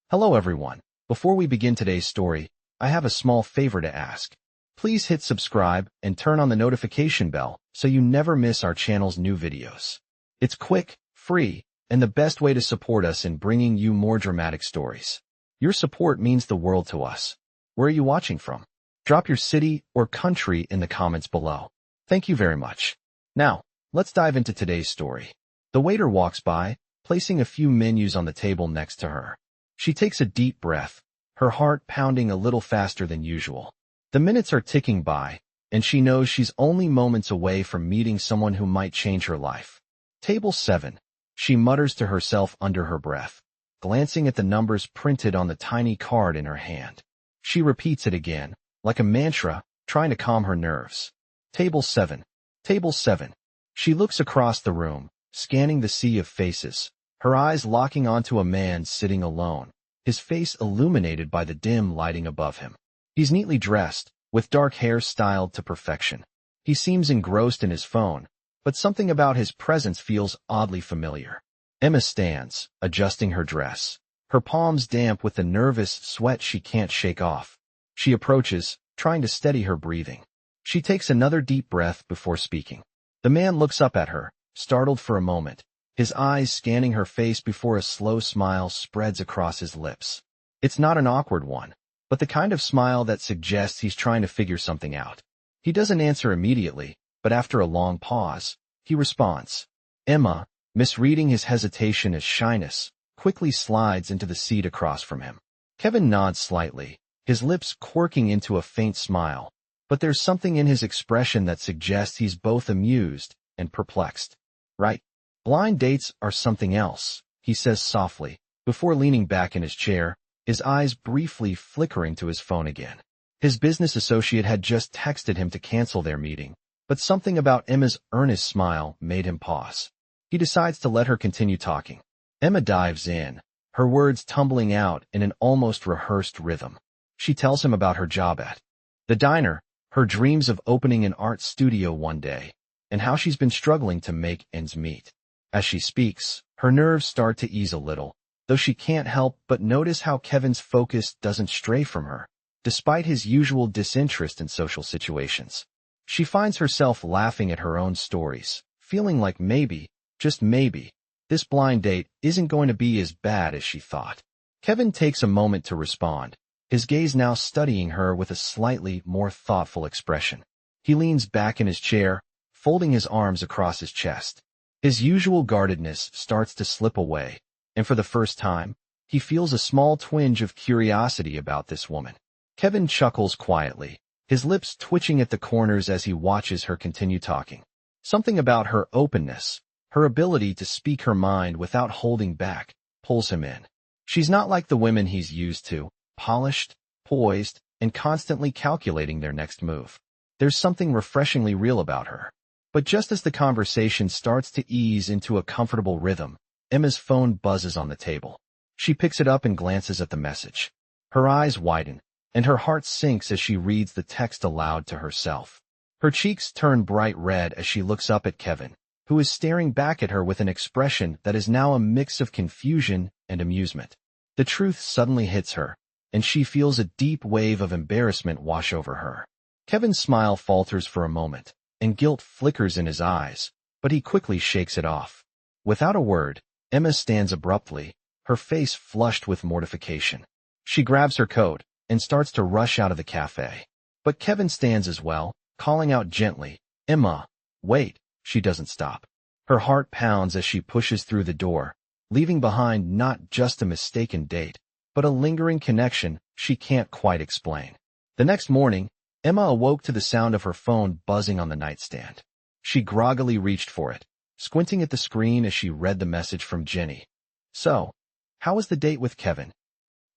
Hello everyone. Before we begin today's story, I have a small favor to ask. Please hit subscribe and turn on the notification bell so you never miss our channel's new videos. It's quick, free, and the best way to support us in bringing you more dramatic stories. Your support means the world to us. Where are you watching from? Drop your city or country in the comments below. Thank you very much. Now, let's dive into today's story. The waiter walks by, placing a few menus on the table next to her. She takes a deep breath, her heart pounding a little faster than usual. The minutes are ticking by, and she knows she's only moments away from meeting someone who might change her life. Table 7. She mutters to herself under her breath, glancing at the numbers printed on the tiny card in her hand. She repeats it again, like a mantra, trying to calm her nerves. Table 7. Table 7. She looks across the room, scanning the sea of faces, her eyes locking onto a man sitting alone, his face illuminated by the dim lighting above him. He's neatly dressed, with dark hair styled to perfection. He seems engrossed in his phone, but something about his presence feels oddly familiar. Emma stands, adjusting her dress, her palms damp with the nervous sweat she can't shake off. She approaches, trying to steady her breathing. She takes another deep breath before speaking. The man looks up at her, startled for a moment, his eyes scanning her face before a slow smile spreads across his lips. It's not an awkward one, but the kind of smile that suggests he's trying to figure something out. He doesn't answer immediately, but after a long pause, he responds. Emma, misreading his hesitation as shyness, quickly slides into the seat across from him. Kevin nods slightly, his lips quirking into a faint smile, but there's something in his expression that suggests he's both amused and perplexed. Right. Blind dates are something else, he says softly, before leaning back in his chair, his eyes briefly flickering to his phone again. His business associate had just texted him to cancel their meeting, but something about Emma's earnest smile made him pause. He decides to let her continue talking. Emma dives in, her words tumbling out in an almost rehearsed rhythm. She tells him about her job at the diner, her dreams of opening an art studio one day, and how she's been struggling to make ends meet. As she speaks, her nerves start to ease a little, though she can't help but notice how Kevin's focus doesn't stray from her, despite his usual disinterest in social situations. She finds herself laughing at her own stories, feeling like maybe, just maybe, this blind date isn't going to be as bad as she thought. Kevin takes a moment to respond, his gaze now studying her with a slightly more thoughtful expression. He leans back in his chair, folding his arms across his chest. His usual guardedness starts to slip away, and for the first time, he feels a small twinge of curiosity about this woman. Kevin chuckles quietly, his lips twitching at the corners as he watches her continue talking. Something about her openness, her ability to speak her mind without holding back, pulls him in. She's not like the women he's used to, polished, poised, and constantly calculating their next move. There's something refreshingly real about her. But just as the conversation starts to ease into a comfortable rhythm, Emma's phone buzzes on the table. She picks it up and glances at the message. Her eyes widen, and her heart sinks as she reads the text aloud to herself. Her cheeks turn bright red as she looks up at Kevin, who is staring back at her with an expression that is now a mix of confusion and amusement. The truth suddenly hits her, and she feels a deep wave of embarrassment wash over her. Kevin's smile falters for a moment, and guilt flickers in his eyes, but he quickly shakes it off. Without a word, Emma stands abruptly, her face flushed with mortification. She grabs her coat and starts to rush out of the cafe. But Kevin stands as well, calling out gently, Emma, wait. She doesn't stop. Her heart pounds as she pushes through the door, leaving behind not just a mistaken date, but a lingering connection she can't quite explain. The next morning, Emma awoke to the sound of her phone buzzing on the nightstand. She groggily reached for it, squinting at the screen as she read the message from Jenny. So, how was the date with Kevin?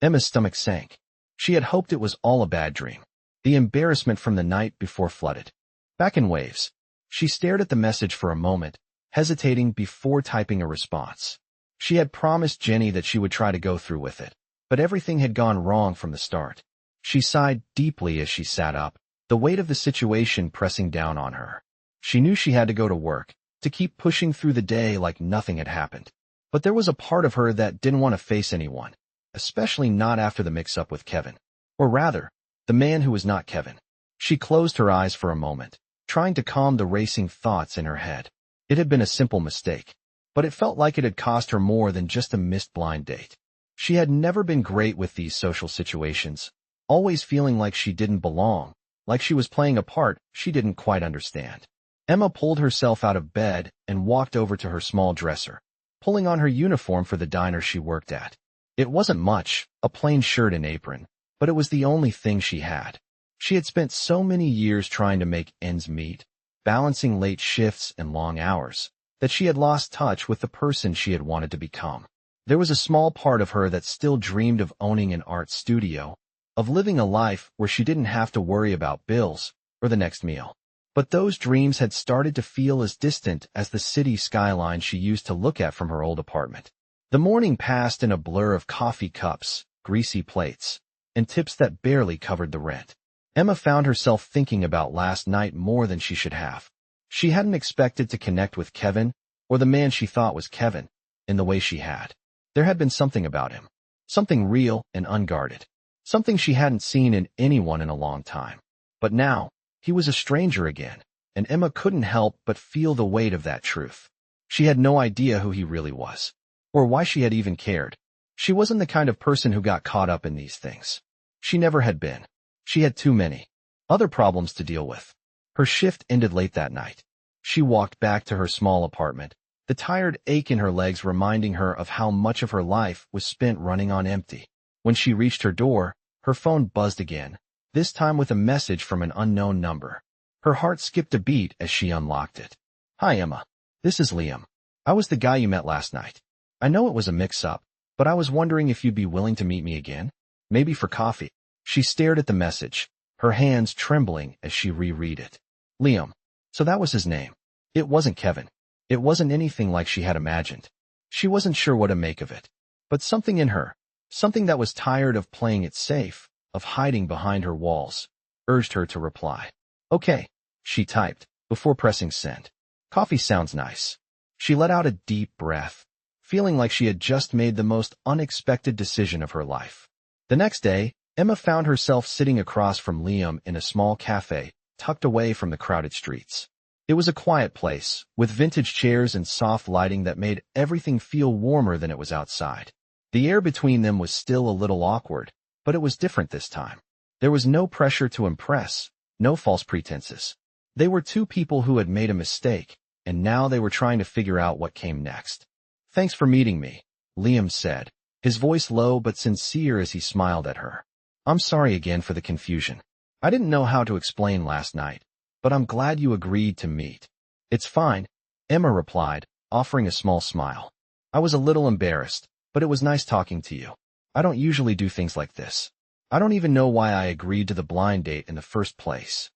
Emma's stomach sank. She had hoped it was all a bad dream. The embarrassment from the night before flooded back in waves. She stared at the message for a moment, hesitating before typing a response. She had promised Jenny that she would try to go through with it, but everything had gone wrong from the start. She sighed deeply as she sat up, the weight of the situation pressing down on her. She knew she had to go to work, to keep pushing through the day like nothing had happened. But there was a part of her that didn't want to face anyone. especially not after the mix-up with Kevin. Or rather, the man who was not Kevin. She closed her eyes for a moment, trying to calm the racing thoughts in her head. It had been a simple mistake, but it felt like it had cost her more than just a missed blind date. She had never been great with these social situations, always feeling like she didn't belong, like she was playing a part she didn't quite understand. Emma pulled herself out of bed and walked over to her small dresser, pulling on her uniform for the diner she worked at. It wasn't much, a plain shirt and apron, but it was the only thing she had. She had spent so many years trying to make ends meet, balancing late shifts and long hours, that she had lost touch with the person she had wanted to become. There was a small part of her that still dreamed of owning an art studio, of living a life where she didn't have to worry about bills or the next meal. But those dreams had started to feel as distant as the city skyline she used to look at from her old apartment. The morning passed in a blur of coffee cups, greasy plates, and tips that barely covered the rent. Emma found herself thinking about last night more than she should have. She hadn't expected to connect with Kevin, or the man she thought was Kevin, in the way she had. There had been something about him, something real and unguarded, something she hadn't seen in anyone in a long time. But now, he was a stranger again, and Emma couldn't help but feel the weight of that truth. She had no idea who he really was, or why she had even cared. She wasn't the kind of person who got caught up in these things. She never had been. She had too many other problems to deal with. Her shift ended late that night. She walked back to her small apartment, the tired ache in her legs reminding her of how much of her life was spent running on empty. When she reached her door, her phone buzzed again, this time with a message from an unknown number. Her heart skipped a beat as she unlocked it. "Hi, Emma. This is Liam. I was the guy you met last night. I know it was a mix-up, but I was wondering if you'd be willing to meet me again, maybe for coffee." She stared at the message, her hands trembling as she reread it. Liam. So that was his name. It wasn't Kevin. It wasn't anything like she had imagined. She wasn't sure what to make of it. But something in her, something that was tired of playing it safe, of hiding behind her walls, urged her to reply. "Okay," she typed, before pressing send. "Coffee sounds nice." She let out a deep breath, feeling like she had just made the most unexpected decision of her life. The next day, Emma found herself sitting across from Liam in a small cafe, tucked away from the crowded streets. It was a quiet place, with vintage chairs and soft lighting that made everything feel warmer than it was outside. The air between them was still a little awkward, but it was different this time. There was no pressure to impress, no false pretenses. They were two people who had made a mistake, and now they were trying to figure out what came next. "Thanks for meeting me," Liam said, his voice low but sincere as he smiled at her. "I'm sorry again for the confusion. I didn't know how to explain last night, but I'm glad you agreed to meet." "It's fine," Emma replied, offering a small smile. "I was a little embarrassed, but it was nice talking to you. I don't usually do things like this. I don't even know why I agreed to the blind date in the first place."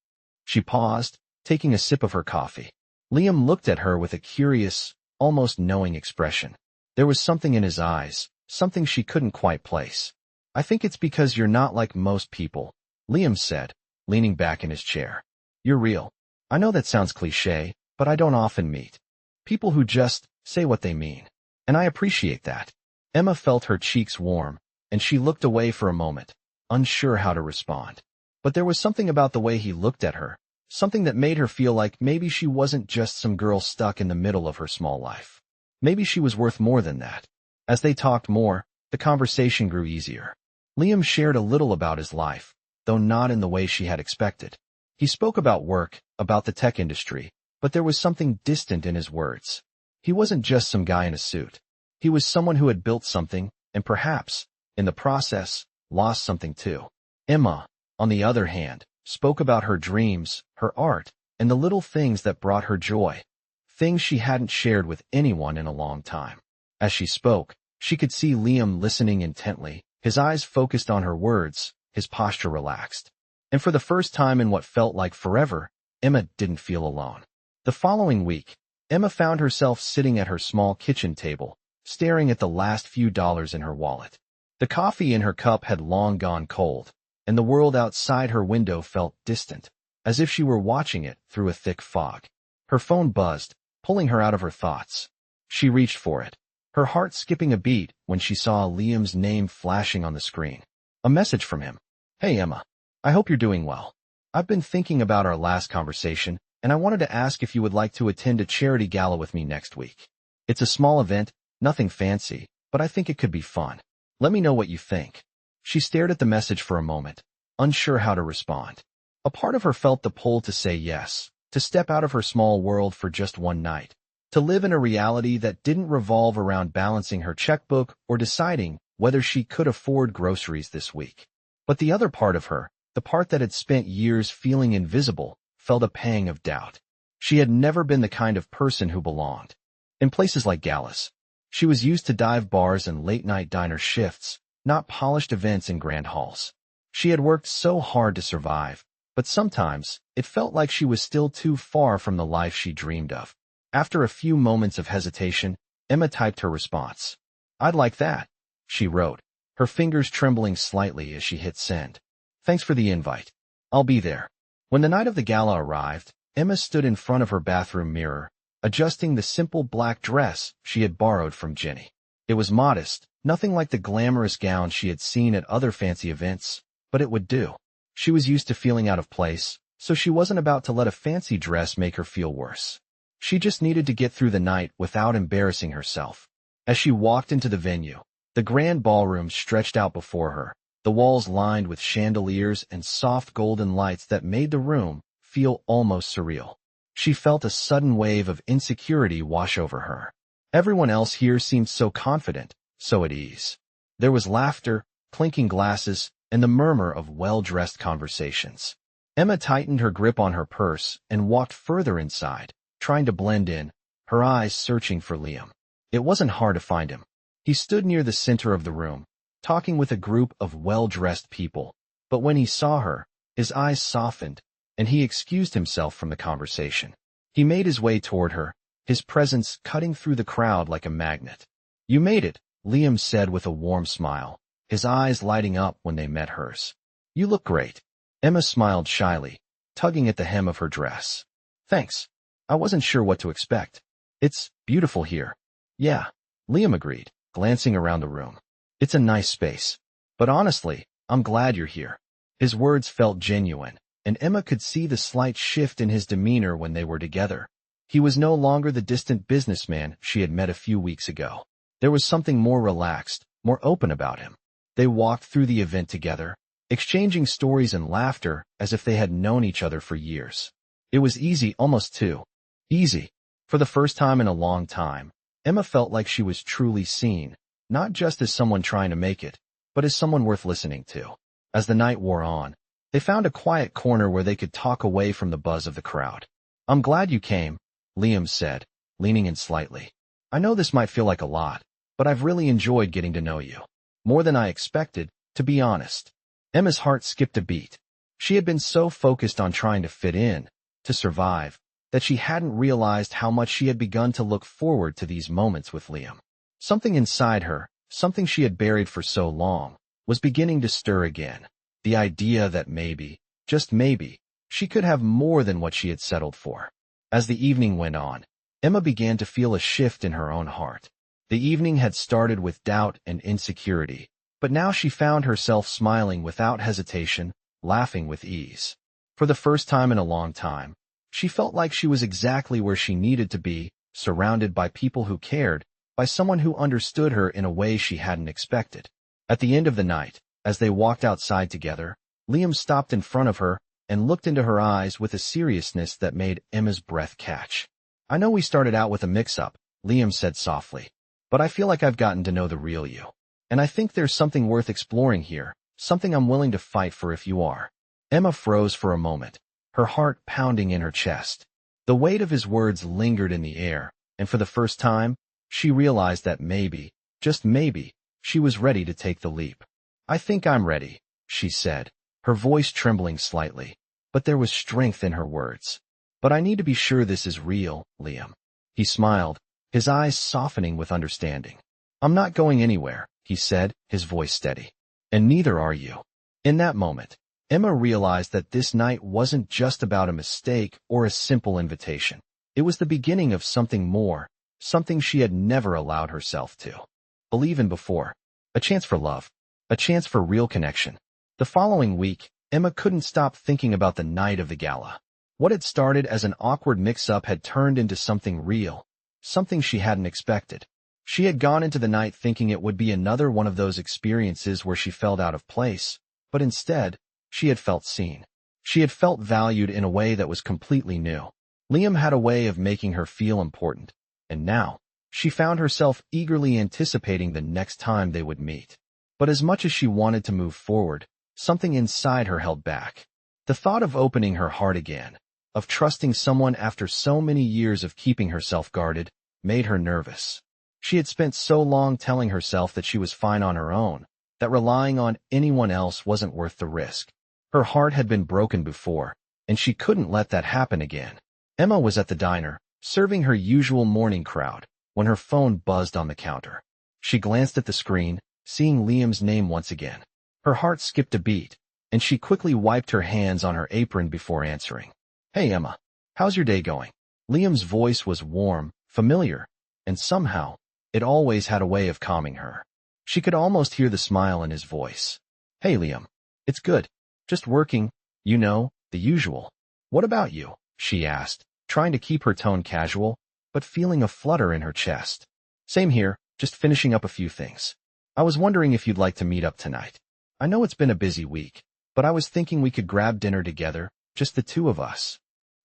She paused, taking a sip of her coffee. Liam looked at her with a curious, almost knowing expression. There was something in his eyes, something she couldn't quite place. "I think it's because you're not like most people," Liam said, leaning back in his chair. "You're real. I know that sounds cliché, but I don't often meet people who just say what they mean. And I appreciate that." Emma felt her cheeks warm, and she looked away for a moment, unsure how to respond. But there was something about the way he looked at her, something that made her feel like maybe she wasn't just some girl stuck in the middle of her small life. Maybe she was worth more than that. As they talked more, the conversation grew easier. Liam shared a little about his life, though not in the way she had expected. He spoke about work, about the tech industry, but there was something distant in his words. He wasn't just some guy in a suit. He was someone who had built something, and perhaps, in the process, lost something too. Emma, on the other hand, spoke about her dreams, her art, and the little things that brought her joy, things she hadn't shared with anyone in a long time. As she spoke, she could see Liam listening intently, his eyes focused on her words, his posture relaxed. And for the first time in what felt like forever, Emma didn't feel alone. The following week, Emma found herself sitting at her small kitchen table, staring at the last few dollars in her wallet. The coffee in her cup had long gone cold, and the world outside her window felt distant, as if she were watching it through a thick fog. Her phone buzzed, pulling her out of her thoughts. She reached for it, her heart skipping a beat when she saw Liam's name flashing on the screen. A message from him. "Hey Emma, I hope you're doing well. I've been thinking about our last conversation, and I wanted to ask if you would like to attend a charity gala with me next week. It's a small event, nothing fancy, but I think it could be fun. Let me know what you think." She stared at the message for a moment, unsure how to respond. A part of her felt the pull to say yes, to step out of her small world for just one night, to live in a reality that didn't revolve around balancing her checkbook or deciding whether she could afford groceries this week. But the other part of her, the part that had spent years feeling invisible, felt a pang of doubt. She had never been the kind of person who belonged in places like galas. She was used to dive bars and late-night diner shifts, not polished events in grand halls. She had worked so hard to survive, but sometimes it felt like she was still too far from the life she dreamed of. After a few moments of hesitation, Emma typed her response. "I'd like that," she wrote, her fingers trembling slightly as she hit send. "Thanks for the invite. I'll be there." When the night of the gala arrived, Emma stood in front of her bathroom mirror, adjusting the simple black dress she had borrowed from Jenny. It was modest, nothing like the glamorous gown she had seen at other fancy events, but it would do. She was used to feeling out of place, so she wasn't about to let a fancy dress make her feel worse. She just needed to get through the night without embarrassing herself. As she walked into the venue, the grand ballroom stretched out before her, the walls lined with chandeliers and soft golden lights that made the room feel almost surreal. She felt a sudden wave of insecurity wash over her. Everyone else here seemed so confident, so at ease. There was laughter, clinking glasses, and the murmur of well-dressed conversations. Emma tightened her grip on her purse and walked further inside, trying to blend in, her eyes searching for Liam. It wasn't hard to find him. He stood near the center of the room, talking with a group of well-dressed people, but when he saw her, his eyes softened, and he excused himself from the conversation. He made his way toward her, his presence cutting through the crowd like a magnet. "You made it," Liam said with a warm smile, his eyes lighting up when they met hers. "You look great." Emma smiled shyly, tugging at the hem of her dress. "Thanks. I wasn't sure what to expect. It's beautiful here." "Yeah," Liam agreed, glancing around the room. "It's a nice space. But honestly, I'm glad you're here." His words felt genuine, and Emma could see the slight shift in his demeanor when they were together. He was no longer the distant businessman she had met a few weeks ago. There was something more relaxed, more open about him. They walked through the event together, exchanging stories and laughter as if they had known each other for years. It was easy, almost too easy. For the first time in a long time, Emma felt like she was truly seen, not just as someone trying to make it, but as someone worth listening to. As the night wore on, they found a quiet corner where they could talk away from the buzz of the crowd. "I'm glad you came," Liam said, leaning in slightly. "I know this might feel like a lot, but I've really enjoyed getting to know you. More than I expected, to be honest." Emma's heart skipped a beat. She had been so focused on trying to fit in, to survive, that she hadn't realized how much she had begun to look forward to these moments with Liam. Something inside her, something she had buried for so long, was beginning to stir again. The idea that maybe, just maybe, she could have more than what she had settled for. As the evening went on, Emma began to feel a shift in her own heart. The evening had started with doubt and insecurity, but now she found herself smiling without hesitation, laughing with ease. For the first time in a long time, she felt like she was exactly where she needed to be, surrounded by people who cared, by someone who understood her in a way she hadn't expected. At the end of the night, as they walked outside together, Liam stopped in front of her and looked into her eyes with a seriousness that made Emma's breath catch. "I know we started out with a mix-up," Liam said softly, "but I feel like I've gotten to know the real you. And I think there's something worth exploring here, something I'm willing to fight for if you are." Emma froze for a moment, her heart pounding in her chest. The weight of his words lingered in the air, and for the first time, she realized that maybe, just maybe, she was ready to take the leap. "I think I'm ready," she said, her voice trembling slightly, but there was strength in her words. "But I need to be sure this is real, Liam." He smiled, his eyes softening with understanding. "I'm not going anywhere," he said, his voice steady. "And neither are you." In that moment, Emma realized that this night wasn't just about a mistake or a simple invitation. It was the beginning of something more, something she had never allowed herself to believe in before. A chance for love. A chance for real connection. The following week, Emma couldn't stop thinking about the night of the gala. What had started as an awkward mix-up had turned into something real, something she hadn't expected. She had gone into the night thinking it would be another one of those experiences where she felt out of place, but instead, she had felt seen. She had felt valued in a way that was completely new. Liam had a way of making her feel important, and now, she found herself eagerly anticipating the next time they would meet. But as much as she wanted to move forward, something inside her held back. The thought of opening her heart again, of trusting someone after so many years of keeping herself guarded, made her nervous. She had spent so long telling herself that she was fine on her own, that relying on anyone else wasn't worth the risk. Her heart had been broken before, and she couldn't let that happen again. Emma was at the diner, serving her usual morning crowd, when her phone buzzed on the counter. She glanced at the screen, seeing Liam's name once again. Her heart skipped a beat, and she quickly wiped her hands on her apron before answering. "Hey Emma, how's your day going?" Liam's voice was warm, familiar, and somehow, it always had a way of calming her. She could almost hear the smile in his voice. "Hey Liam, it's good. Just working, you know, the usual. What about you?" she asked, trying to keep her tone casual, but feeling a flutter in her chest. "Same here, just finishing up a few things. I was wondering if you'd like to meet up tonight. I know it's been a busy week, but I was thinking we could grab dinner together, just the two of us."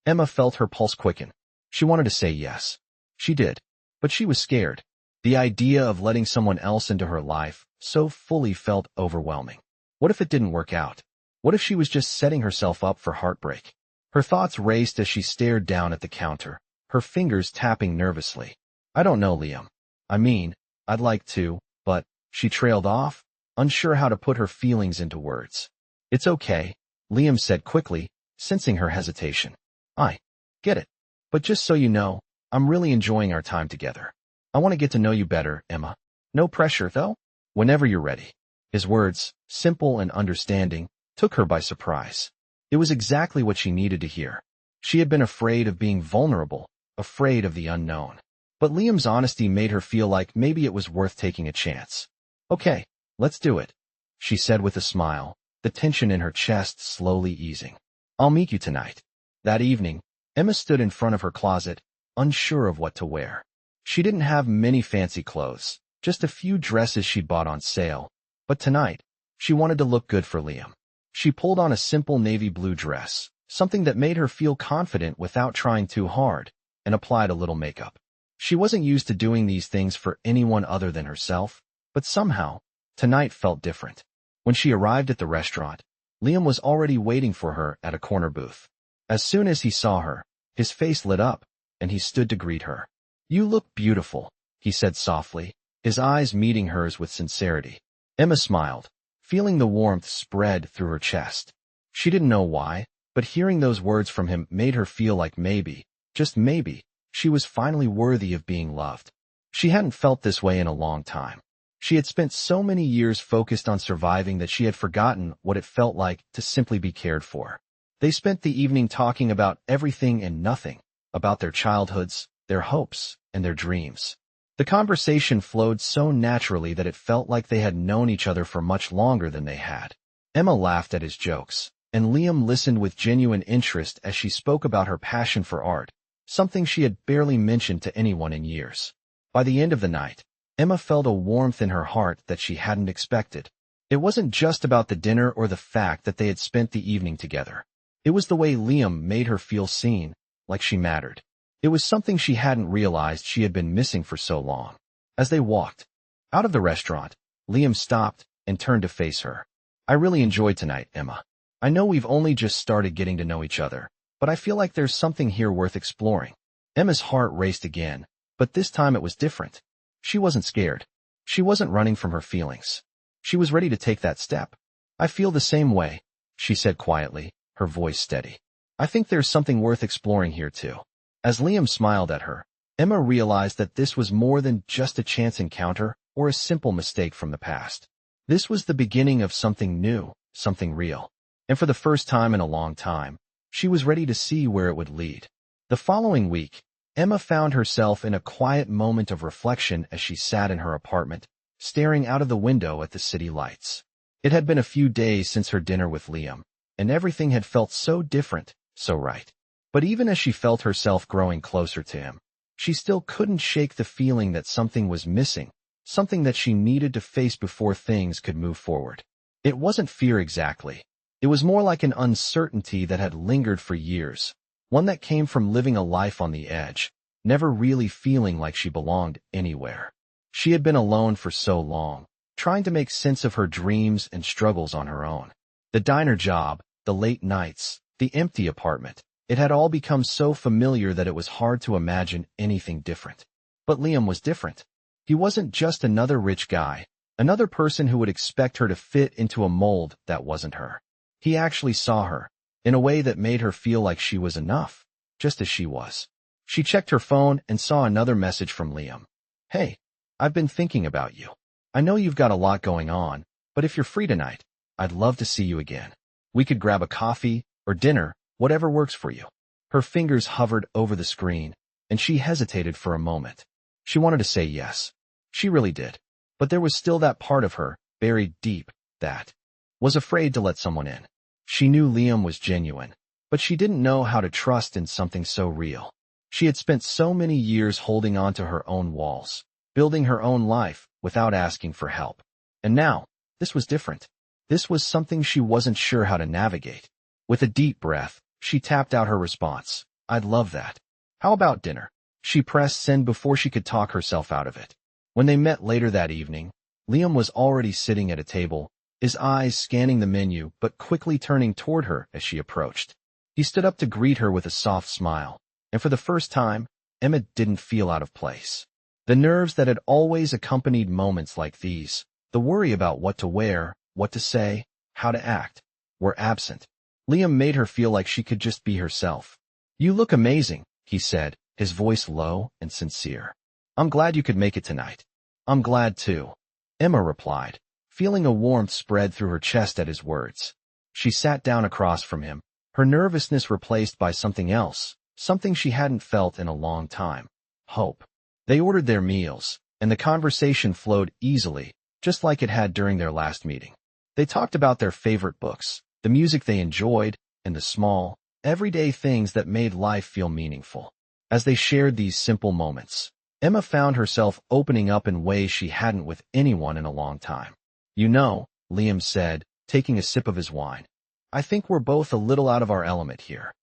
Emma felt her pulse quicken. She wanted to say yes. She did, but she was scared. The idea of letting someone else into her life so fully felt overwhelming. What if it didn't work out? What if she was just setting herself up for heartbreak? Her thoughts raced as she stared down at the counter, her fingers tapping nervously. "I don't know, Liam. I mean, I'd like to, but," she trailed off, unsure how to put her feelings into words. "It's okay," Liam said quickly, sensing her hesitation. "I get it. But just so you know, I'm really enjoying our time together. I want to get to know you better, Emma. No pressure, though. Whenever you're ready." His words, simple and understanding, took her by surprise. It was exactly what she needed to hear. She had been afraid of being vulnerable, afraid of the unknown. But Liam's honesty made her feel like maybe it was worth taking a chance. "Okay, let's do it," she said with a smile, the tension in her chest slowly easing. "I'll meet you tonight." That evening, Emma stood in front of her closet, unsure of what to wear. She didn't have many fancy clothes, just a few dresses she'd bought on sale. But tonight, she wanted to look good for Liam. She pulled on a simple navy blue dress, something that made her feel confident without trying too hard, and applied a little makeup. She wasn't used to doing these things for anyone other than herself, but somehow, tonight felt different. When she arrived at the restaurant, Liam was already waiting for her at a corner booth. As soon as he saw her, his face lit up, and he stood to greet her. "You look beautiful," he said softly, his eyes meeting hers with sincerity. Emma smiled, feeling the warmth spread through her chest. She didn't know why, but hearing those words from him made her feel like maybe, just maybe, she was finally worthy of being loved. She hadn't felt this way in a long time. She had spent so many years focused on surviving that she had forgotten what it felt like to simply be cared for. They spent the evening talking about everything and nothing, about their childhoods, their hopes, and their dreams. The conversation flowed so naturally that it felt like they had known each other for much longer than they had. Emma laughed at his jokes, and Liam listened with genuine interest as she spoke about her passion for art, something she had barely mentioned to anyone in years. By the end of the night, Emma felt a warmth in her heart that she hadn't expected. It wasn't just about the dinner or the fact that they had spent the evening together. It was the way Liam made her feel seen, like she mattered. It was something she hadn't realized she had been missing for so long. As they walked out of the restaurant, Liam stopped and turned to face her. "I really enjoyed tonight, Emma. I know we've only just started getting to know each other, but I feel like there's something here worth exploring." Emma's heart raced again, but this time it was different. She wasn't scared. She wasn't running from her feelings. She was ready to take that step. "I feel the same way," she said quietly, her voice steady. "I think there's something worth exploring here too." As Liam smiled at her, Emma realized that this was more than just a chance encounter or a simple mistake from the past. This was the beginning of something new, something real. And for the first time in a long time, she was ready to see where it would lead. The following week, Emma found herself in a quiet moment of reflection as she sat in her apartment, staring out of the window at the city lights. It had been a few days since her dinner with Liam, and everything had felt so different, so right. But even as she felt herself growing closer to him, she still couldn't shake the feeling that something was missing, something that she needed to face before things could move forward. It wasn't fear exactly. It was more like an uncertainty that had lingered for years, one that came from living a life on the edge, never really feeling like she belonged anywhere. She had been alone for so long, trying to make sense of her dreams and struggles on her own. The diner job, the late nights, the empty apartment, it had all become so familiar that it was hard to imagine anything different. But Liam was different. He wasn't just another rich guy, another person who would expect her to fit into a mold that wasn't her. He actually saw her, in a way that made her feel like she was enough, just as she was. She checked her phone and saw another message from Liam. "Hey, I've been thinking about you. I know you've got a lot going on, but if you're free tonight, I'd love to see you again. We could grab a coffee or dinner, whatever works for you." Her fingers hovered over the screen, and she hesitated for a moment. She wanted to say yes. She really did. But there was still that part of her, buried deep, that was afraid to let someone in. She knew Liam was genuine, but she didn't know how to trust in something so real. She had spent so many years holding on to her own walls, building her own life without asking for help. And now, this was different. This was something she wasn't sure how to navigate. With a deep breath, she tapped out her response. "I'd love that. How about dinner?" She pressed send before she could talk herself out of it. When they met later that evening, Liam was already sitting at a table, his eyes scanning the menu but quickly turning toward her as she approached. He stood up to greet her with a soft smile, and for the first time, Emma didn't feel out of place. The nerves that had always accompanied moments like these, the worry about what to wear, what to say, how to act, were absent. Liam made her feel like she could just be herself. "You look amazing," he said, his voice low and sincere. "I'm glad you could make it tonight." "I'm glad too," Emma replied, feeling a warmth spread through her chest at his words. She sat down across from him, her nervousness replaced by something else, something she hadn't felt in a long time: hope. They ordered their meals, and the conversation flowed easily, just like it had during their last meeting. They talked about their favorite books, the music they enjoyed, and the small, everyday things that made life feel meaningful. As they shared these simple moments, Emma found herself opening up in ways she hadn't with anyone in a long time. "You know," Liam said, taking a sip of his wine, "I think we're both a little out of our element here."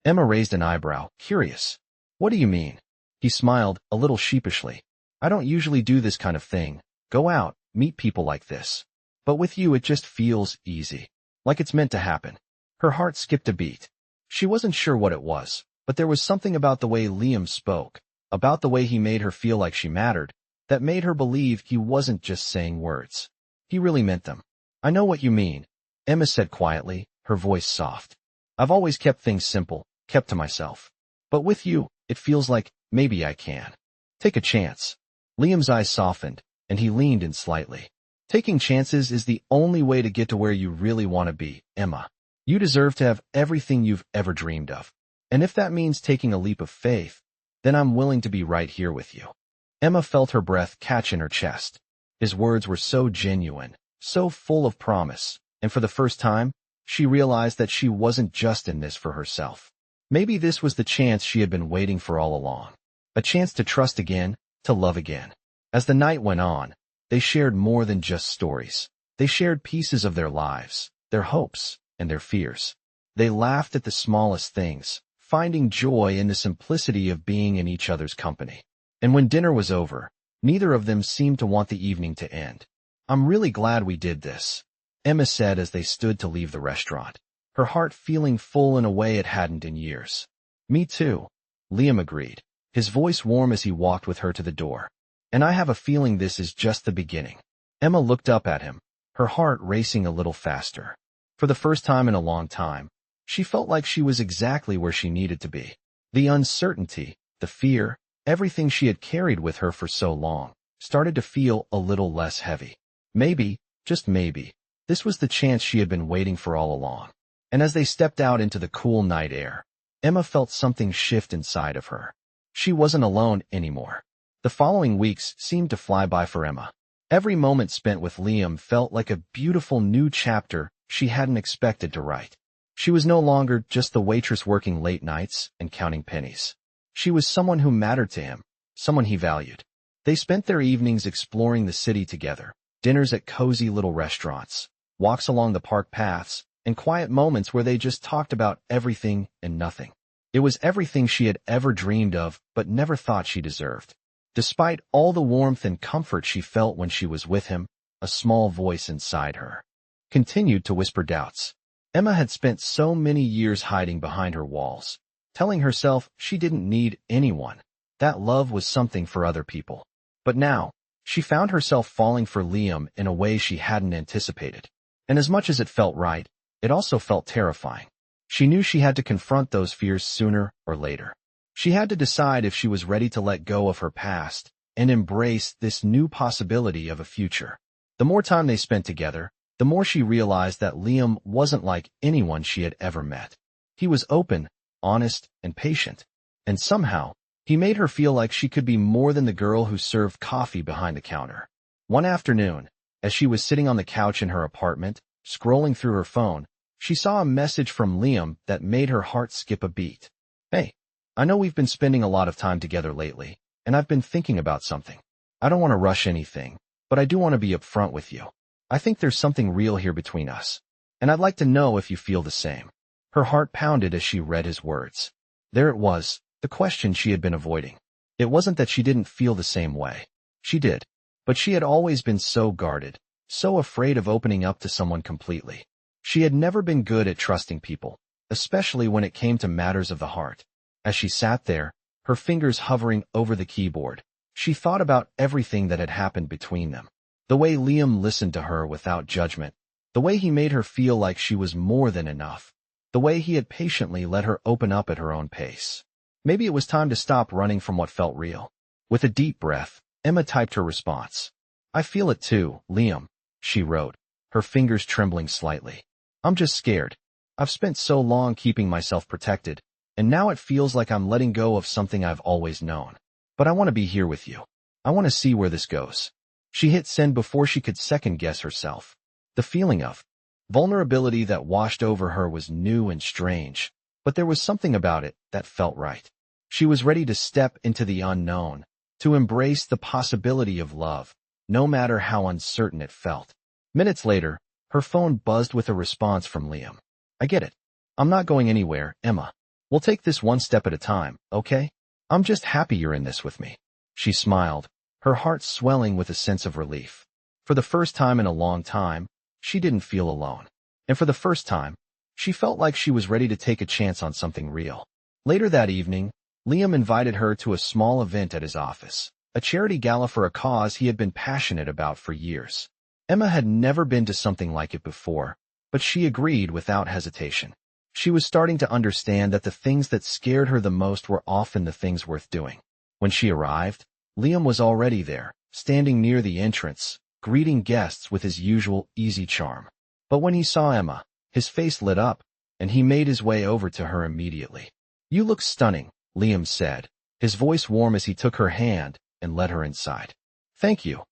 Emma raised an eyebrow, curious. "What do you mean?" He smiled, a little sheepishly. "I don't usually do this kind of thing, go out, meet people like this. But with you it just feels easy, like it's meant to happen." Her heart skipped a beat. She wasn't sure what it was, but there was something about the way Liam spoke, about the way he made her feel like she mattered, that made her believe he wasn't just saying words. He really meant them. "I know what you mean," Emma said quietly, her voice soft. "I've always kept things simple, kept to myself. But with you, it feels like maybe I can take a chance." Liam's eyes softened, and he leaned in slightly. "Taking chances is the only way to get to where you really want to be, Emma. You deserve to have everything you've ever dreamed of. And if that means taking a leap of faith, then I'm willing to be right here with you." Emma felt her breath catch in her chest. His words were so genuine, so full of promise, and for the first time, she realized that she wasn't just in this for herself. Maybe this was the chance she had been waiting for all along. A chance to trust again, to love again. As the night went on, they shared more than just stories. They shared pieces of their lives, their hopes, and their fears. They laughed at the smallest things, finding joy in the simplicity of being in each other's company. And when dinner was over, neither of them seemed to want the evening to end. "I'm really glad we did this," Emma said as they stood to leave the restaurant, her heart feeling full in a way it hadn't in years. "Me too," Liam agreed, his voice warm as he walked with her to the door. "And I have a feeling this is just the beginning." Emma looked up at him, her heart racing a little faster. For the first time in a long time, she felt like she was exactly where she needed to be. The uncertainty, the fear, everything she had carried with her for so long, started to feel a little less heavy. Maybe, just maybe, this was the chance she had been waiting for all along. And as they stepped out into the cool night air, Emma felt something shift inside of her. She wasn't alone anymore. The following weeks seemed to fly by for Emma. Every moment spent with Liam felt like a beautiful new chapter she hadn't expected to write. She was no longer just the waitress working late nights and counting pennies. She was someone who mattered to him, someone he valued. They spent their evenings exploring the city together, dinners at cozy little restaurants, walks along the park paths, and quiet moments where they just talked about everything and nothing. It was everything she had ever dreamed of but never thought she deserved. Despite all the warmth and comfort she felt when she was with him, a small voice inside her continued to whisper doubts. Emma had spent so many years hiding behind her walls, telling herself she didn't need anyone, that love was something for other people. But now, she found herself falling for Liam in a way she hadn't anticipated. And as much as it felt right, it also felt terrifying. She knew she had to confront those fears sooner or later. She had to decide if she was ready to let go of her past and embrace this new possibility of a future. The more time they spent together, the more she realized that Liam wasn't like anyone she had ever met. He was open, honest, and patient. And somehow, he made her feel like she could be more than the girl who served coffee behind the counter. One afternoon, as she was sitting on the couch in her apartment, scrolling through her phone, she saw a message from Liam that made her heart skip a beat. "Hey, I know we've been spending a lot of time together lately, and I've been thinking about something. I don't want to rush anything, but I do want to be upfront with you. I think there's something real here between us, and I'd like to know if you feel the same." Her heart pounded as she read his words. There it was, the question she had been avoiding. It wasn't that she didn't feel the same way. She did, but she had always been so guarded, so afraid of opening up to someone completely. She had never been good at trusting people, especially when it came to matters of the heart. As she sat there, her fingers hovering over the keyboard, she thought about everything that had happened between them. The way Liam listened to her without judgment, the way he made her feel like she was more than enough, the way he had patiently let her open up at her own pace. Maybe it was time to stop running from what felt real. With a deep breath, Emma typed her response. "I feel it too, Liam," she wrote, her fingers trembling slightly. "I'm just scared. I've spent so long keeping myself protected, and now it feels like I'm letting go of something I've always known. But I want to be here with you. I want to see where this goes." She hit send before she could second-guess herself. The feeling of vulnerability that washed over her was new and strange, but there was something about it that felt right. She was ready to step into the unknown, to embrace the possibility of love, no matter how uncertain it felt. Minutes later, her phone buzzed with a response from Liam. "I get it. I'm not going anywhere, Emma. We'll take this one step at a time, okay? I'm just happy you're in this with me." She smiled, her heart swelling with a sense of relief. For the first time in a long time, she didn't feel alone. And for the first time, she felt like she was ready to take a chance on something real. Later that evening, Liam invited her to a small event at his office, a charity gala for a cause he had been passionate about for years. Emma had never been to something like it before, but she agreed without hesitation. She was starting to understand that the things that scared her the most were often the things worth doing. When she arrived, Liam was already there, standing near the entrance, greeting guests with his usual easy charm. But when he saw Emma, his face lit up, and he made his way over to her immediately. "You look stunning," Liam said, his voice warm as he took her hand and led her inside. "Thank you,"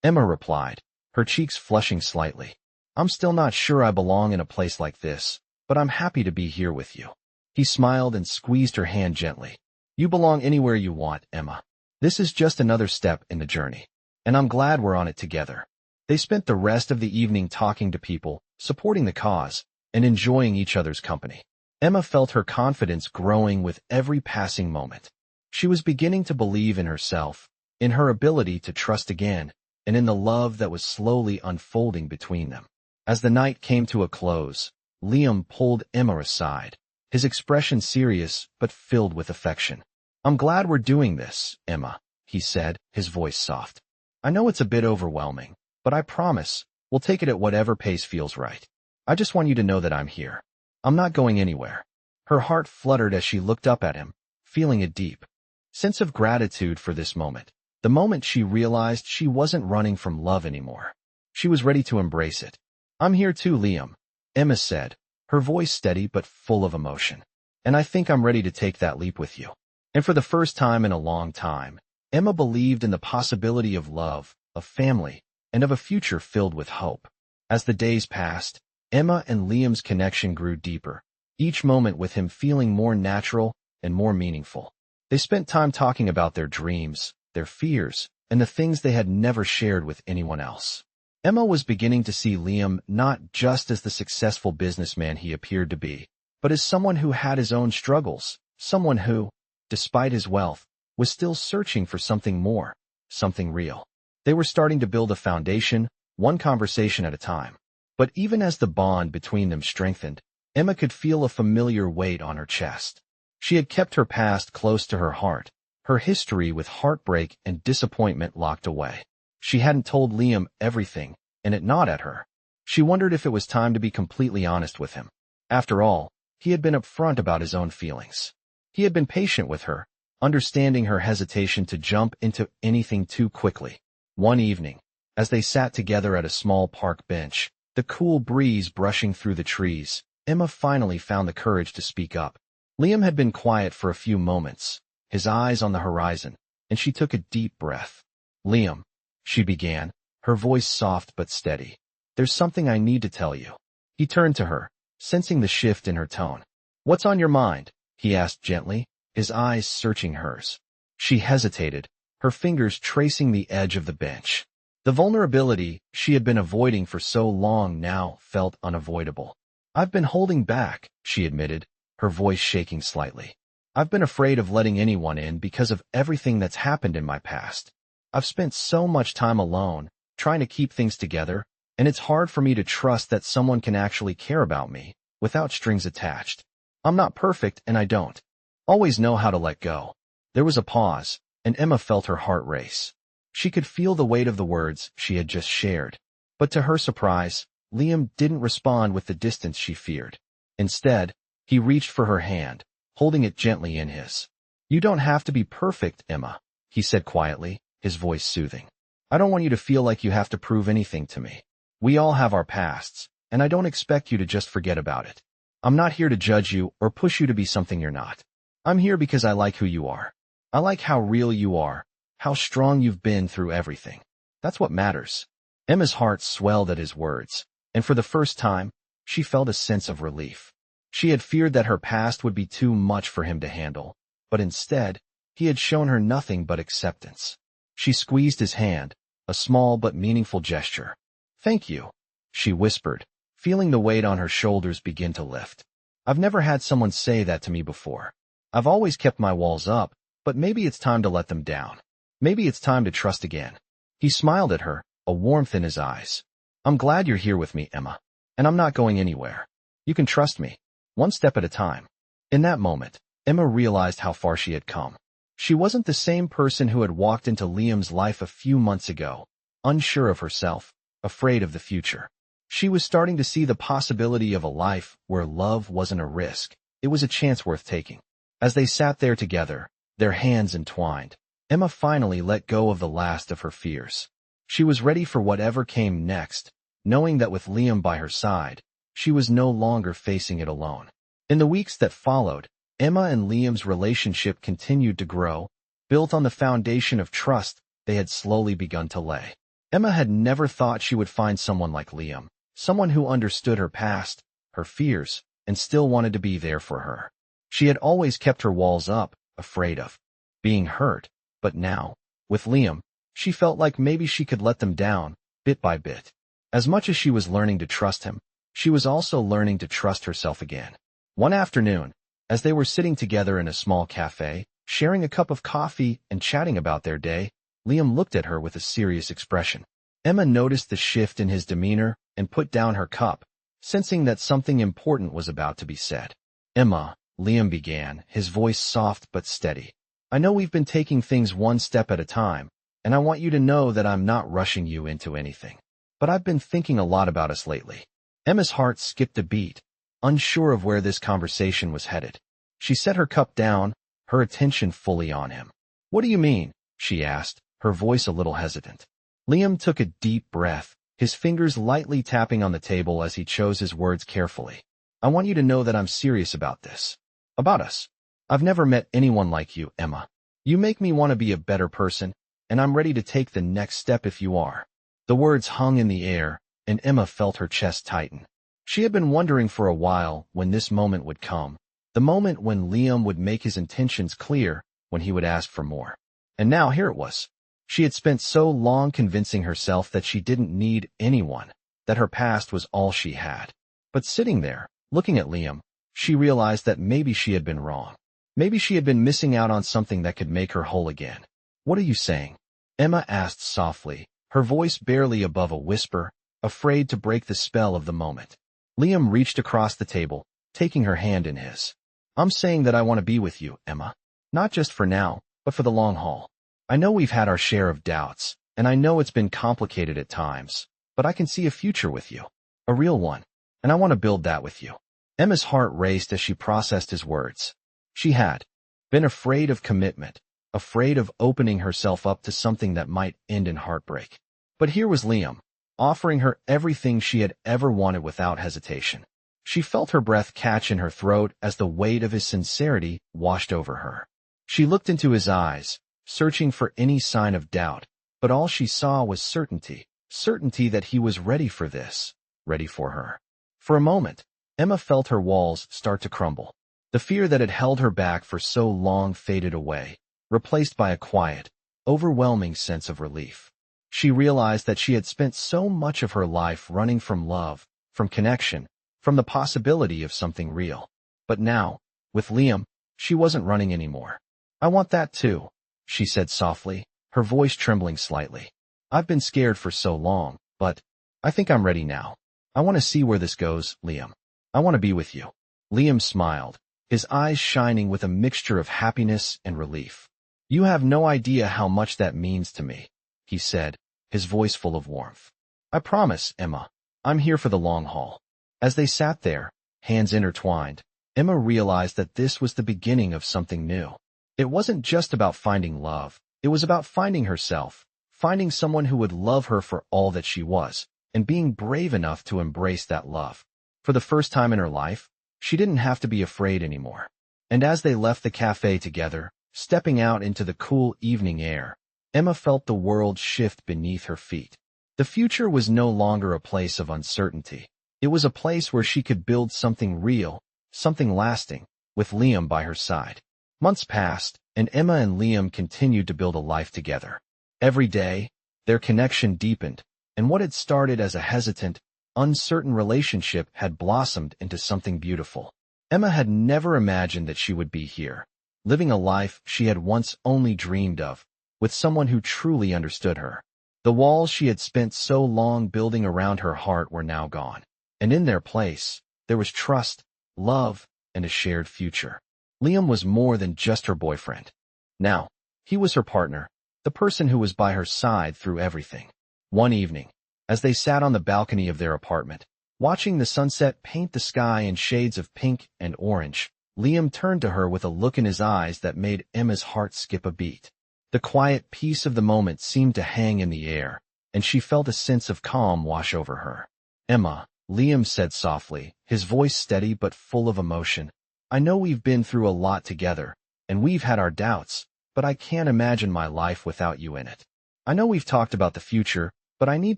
Emma replied, her cheeks flushing slightly. "I'm still not sure I belong in a place like this, but I'm happy to be here with you." He smiled and squeezed her hand gently. "You belong anywhere you want, Emma. This is just another step in the journey, and I'm glad we're on it together." They spent the rest of the evening talking to people, supporting the cause, and enjoying each other's company. Emma felt her confidence growing with every passing moment. She was beginning to believe in herself, in her ability to trust again, and in the love that was slowly unfolding between them. As the night came to a close, Liam pulled Emma aside, his expression serious but filled with affection. "I'm glad we're doing this, Emma," he said, his voice soft. "I know it's a bit overwhelming, but I promise, we'll take it at whatever pace feels right. I just want you to know that I'm here. I'm not going anywhere." Her heart fluttered as she looked up at him, feeling a deep sense of gratitude for this moment. The moment she realized she wasn't running from love anymore. She was ready to embrace it. "I'm here too, Liam," Emma said, her voice steady but full of emotion. "And I think I'm ready to take that leap with you." And for the first time in a long time, Emma believed in the possibility of love, of family, and of a future filled with hope. As the days passed, Emma and Liam's connection grew deeper, each moment with him feeling more natural and more meaningful. They spent time talking about their dreams, their fears, and the things they had never shared with anyone else. Emma was beginning to see Liam not just as the successful businessman he appeared to be, but as someone who had his own struggles, someone who, despite his wealth, was still searching for something more, something real. They were starting to build a foundation, one conversation at a time. But even as the bond between them strengthened, Emma could feel a familiar weight on her chest. She had kept her past close to her heart, her history with heartbreak and disappointment locked away. She hadn't told Liam everything, and it gnawed at her. She wondered if it was time to be completely honest with him. After all, he had been upfront about his own feelings. He had been patient with her, understanding her hesitation to jump into anything too quickly. One evening, as they sat together at a small park bench, the cool breeze brushing through the trees, Emma finally found the courage to speak up. Liam had been quiet for a few moments, his eyes on the horizon, and she took a deep breath. "Liam," she began, her voice soft but steady. "There's something I need to tell you." He turned to her, sensing the shift in her tone. "What's on your mind?" he asked gently, his eyes searching hers. She hesitated, her fingers tracing the edge of the bench. The vulnerability she had been avoiding for so long now felt unavoidable. "I've been holding back," she admitted, her voice shaking slightly. "I've been afraid of letting anyone in because of everything that's happened in my past. I've spent so much time alone, trying to keep things together, and it's hard for me to trust that someone can actually care about me, without strings attached. I'm not perfect, and I don't always know how to let go." There was a pause, and Emma felt her heart race. She could feel the weight of the words she had just shared. But to her surprise, Liam didn't respond with the distance she feared. Instead, he reached for her hand, holding it gently in his. "You don't have to be perfect, Emma," he said quietly, his voice soothing. "I don't want you to feel like you have to prove anything to me. We all have our pasts, and I don't expect you to just forget about it. I'm not here to judge you or push you to be something you're not. I'm here because I like who you are. I like how real you are, how strong you've been through everything. That's what matters." Emma's heart swelled at his words, and for the first time, she felt a sense of relief. She had feared that her past would be too much for him to handle, but instead, he had shown her nothing but acceptance. She squeezed his hand, a small but meaningful gesture. "Thank you," she whispered, feeling the weight on her shoulders begin to lift. "I've never had someone say that to me before. I've always kept my walls up, but maybe it's time to let them down. Maybe it's time to trust again." He smiled at her, a warmth in his eyes. "I'm glad you're here with me, Emma, and I'm not going anywhere. You can trust me, one step at a time." In that moment, Emma realized how far she had come. She wasn't the same person who had walked into Liam's life a few months ago, unsure of herself, afraid of the future. She was starting to see the possibility of a life where love wasn't a risk, it was a chance worth taking. As they sat there together, their hands entwined, Emma finally let go of the last of her fears. She was ready for whatever came next, knowing that with Liam by her side, she was no longer facing it alone. In the weeks that followed, Emma and Liam's relationship continued to grow, built on the foundation of trust they had slowly begun to lay. Emma had never thought she would find someone like Liam, someone who understood her past, her fears, and still wanted to be there for her. She had always kept her walls up, afraid of being hurt, but now, with Liam, she felt like maybe she could let them down, bit by bit. As much as she was learning to trust him, she was also learning to trust herself again. One afternoon, as they were sitting together in a small cafe, sharing a cup of coffee and chatting about their day, Liam looked at her with a serious expression. Emma noticed the shift in his demeanor and put down her cup, sensing that something important was about to be said. "Emma," Liam began, his voice soft but steady. "I know we've been taking things one step at a time, and I want you to know that I'm not rushing you into anything. But I've been thinking a lot about us lately." Emma's heart skipped a beat, unsure of where this conversation was headed. She set her cup down, her attention fully on him. "What do you mean?" she asked, her voice a little hesitant. Liam took a deep breath, his fingers lightly tapping on the table as he chose his words carefully. "I want you to know that I'm serious about this. About us. I've never met anyone like you, Emma. You make me want to be a better person, and I'm ready to take the next step if you are." The words hung in the air, and Emma felt her chest tighten. She had been wondering for a while when this moment would come, the moment when Liam would make his intentions clear, when he would ask for more. And now here it was. She had spent so long convincing herself that she didn't need anyone, that her past was all she had. But sitting there, looking at Liam, she realized that maybe she had been wrong. Maybe she had been missing out on something that could make her whole again. "What are you saying?" Emma asked softly, her voice barely above a whisper, afraid to break the spell of the moment. Liam reached across the table, taking her hand in his. "I'm saying that I want to be with you, Emma. Not just for now, but for the long haul. I know we've had our share of doubts, and I know it's been complicated at times, but I can see a future with you. A real one. And I want to build that with you." Emma's heart raced as she processed his words. She had been afraid of commitment, afraid of opening herself up to something that might end in heartbreak. But here was Liam, offering her everything she had ever wanted without hesitation. She felt her breath catch in her throat as the weight of his sincerity washed over her. She looked into his eyes, searching for any sign of doubt, but all she saw was certainty, certainty that he was ready for this, ready for her. For a moment, Emma felt her walls start to crumble. The fear that had held her back for so long faded away, replaced by a quiet, overwhelming sense of relief. She realized that she had spent so much of her life running from love, from connection, from the possibility of something real. But now, with Liam, she wasn't running anymore. "I want that too," she said softly, her voice trembling slightly. "I've been scared for so long, but I think I'm ready now. I want to see where this goes, Liam. I want to be with you." Liam smiled, his eyes shining with a mixture of happiness and relief. "You have no idea how much that means to me," he said, his voice full of warmth. "I promise, Emma. I'm here for the long haul." As they sat there, hands intertwined, Emma realized that this was the beginning of something new. It wasn't just about finding love. It was about finding herself, finding someone who would love her for all that she was, and being brave enough to embrace that love. For the first time in her life, she didn't have to be afraid anymore. And as they left the cafe together, stepping out into the cool evening air, Emma felt the world shift beneath her feet. The future was no longer a place of uncertainty. It was a place where she could build something real, something lasting, with Liam by her side. Months passed, and Emma and Liam continued to build a life together. Every day, their connection deepened, and what had started as a hesitant, uncertain relationship had blossomed into something beautiful. Emma had never imagined that she would be here, living a life she had once only dreamed of, with someone who truly understood her. The walls she had spent so long building around her heart were now gone, and in their place, there was trust, love, and a shared future. Liam was more than just her boyfriend. Now, he was her partner, the person who was by her side through everything. One evening, as they sat on the balcony of their apartment, watching the sunset paint the sky in shades of pink and orange, Liam turned to her with a look in his eyes that made Emma's heart skip a beat. The quiet peace of the moment seemed to hang in the air, and she felt a sense of calm wash over her. "Emma," Liam said softly, his voice steady but full of emotion, "I know we've been through a lot together, and we've had our doubts, but I can't imagine my life without you in it. I know we've talked about the future, but I need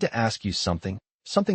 to ask you something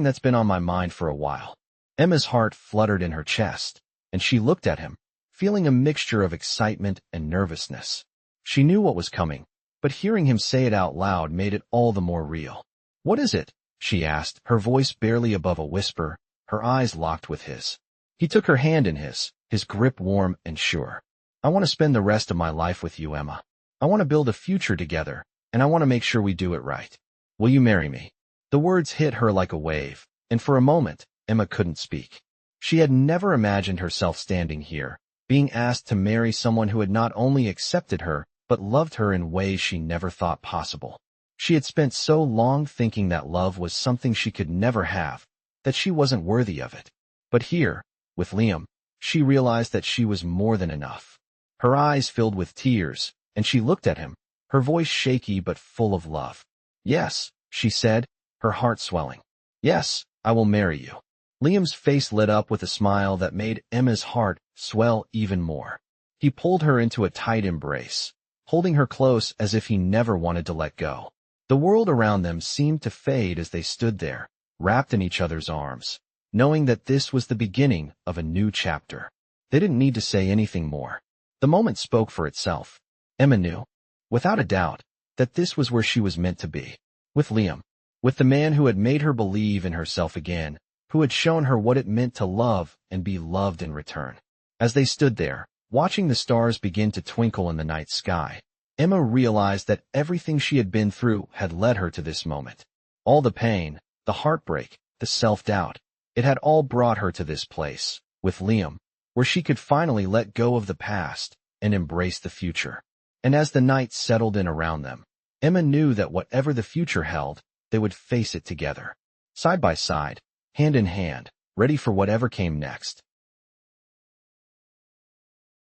that's been on my mind for a while." Emma's heart fluttered in her chest, and she looked at him, feeling a mixture of excitement and nervousness. She knew what was coming, but hearing him say it out loud made it all the more real. "What is it?" she asked, her voice barely above a whisper, her eyes locked with his. He took her hand in his grip warm and sure. "I want to spend the rest of my life with you, Emma. I want to build a future together, and I want to make sure we do it right. Will you marry me?" The words hit her like a wave, and for a moment, Emma couldn't speak. She had never imagined herself standing here, being asked to marry someone who had not only accepted her, but loved her in ways she never thought possible. She had spent so long thinking that love was something she could never have, that she wasn't worthy of it. But here, with Liam, she realized that she was more than enough. Her eyes filled with tears, and she looked at him, her voice shaky but full of love. "Yes," she said, her heart swelling. "Yes, I will marry you." Liam's face lit up with a smile that made Emma's heart swell even more. He pulled her into a tight embrace, holding her close as if he never wanted to let go. The world around them seemed to fade as they stood there, wrapped in each other's arms, knowing that this was the beginning of a new chapter. They didn't need to say anything more. The moment spoke for itself. Emma knew, without a doubt, that this was where she was meant to be. With Liam. With the man who had made her believe in herself again, who had shown her what it meant to love and be loved in return. As they stood there, watching the stars begin to twinkle in the night sky, Emma realized that everything she had been through had led her to this moment. All the pain, the heartbreak, the self-doubt, it had all brought her to this place, with Liam, where she could finally let go of the past and embrace the future. And as the night settled in around them, Emma knew that whatever the future held, they would face it together. Side by side, hand in hand, ready for whatever came next.